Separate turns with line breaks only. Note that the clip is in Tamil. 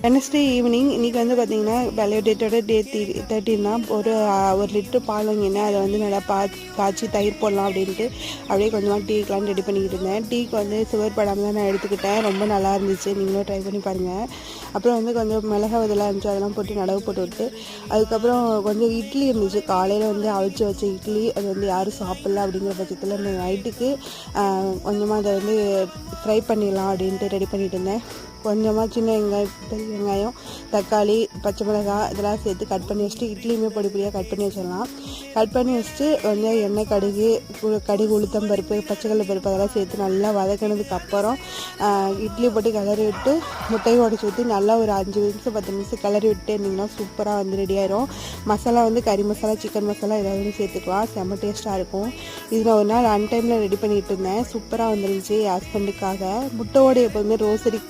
வெனஸ்டே ஈவினிங் இன்றைக்கி வந்து பார்த்திங்கன்னா வேலிடேட்டோட டே 13 ஒரு லிட்டர் பால் வாங்கினேன். அதை வந்து நல்லா காய்ச்சி தயிர் போடலாம் அப்படின்ட்டு அப்படியே கொஞ்சமாக டீக்கெலாம் ரெடி பண்ணிக்கிட்டு இருந்தேன். டீக்கு வந்து சுகர் படாமல் தான் நான் எடுத்துக்கிட்டேன். ரொம்ப நல்லா இருந்துச்சு, நீங்களும் ட்ரை பண்ணி பாருங்கள். அப்புறம் வந்து கொஞ்சம் மிளகா இதெல்லாம் இருந்துச்சு, அதெல்லாம் போட்டு நடவு போட்டு விட்டு அதுக்கப்புறம் கொஞ்சம் இட்லி இருந்துச்சு. காலையில் வந்து அவிச்சு வச்ச இட்லி, அது வந்து யாரும் சாப்பிட்ல அப்படிங்கிற பட்சத்தில் இந்த நைட்டுக்கு கொஞ்சமாக அதை வந்து ஃப்ரை பண்ணிடலாம் அப்படின்ட்டு ரெடி பண்ணிகிட்டு இருந்தேன். கொஞ்சமாக சின்ன வெங்காயம், பெரிய வெங்காயம், தக்காளி, பச்சை மிளகாய் இதெல்லாம் சேர்த்து கட் பண்ணி வச்சுட்டு இட்லியுமே பொடிப்பொடியாக கட் பண்ணி வச்சிடலாம். கட் பண்ணி வச்சுட்டு கொஞ்சம் எண்ணெய், கடுகு, உளுத்தம் பருப்பு, பச்சைக்கடலை பருப்பு அதெல்லாம் சேர்த்து நல்லா வதக்கினதுக்கு அப்புறம் இட்லி போட்டு கிளறி விட்டு முட்டையை உடச்சி ஊற்றி நல்லா ஒரு 5 நிமிஷம் 10 நிமிஷம் கிளறி விட்டு இருந்திங்கன்னா சூப்பராக வந்து ரெடி ஆயிரும். மசாலா வந்து கறி மசாலா, சிக்கன் மசாலா ஏதாவது சேர்த்துக்கலாம், செம்ம டேஸ்ட்டாக இருக்கும். இது நான் ஒரு நாள் அன்டைமில் ரெடி பண்ணிகிட்டு இருந்தேன். சூப்பராக வந்துருந்துச்சு. ஹஸ்பண்டுக்காக முட்டையோடு எப்போதுமே ரோசரி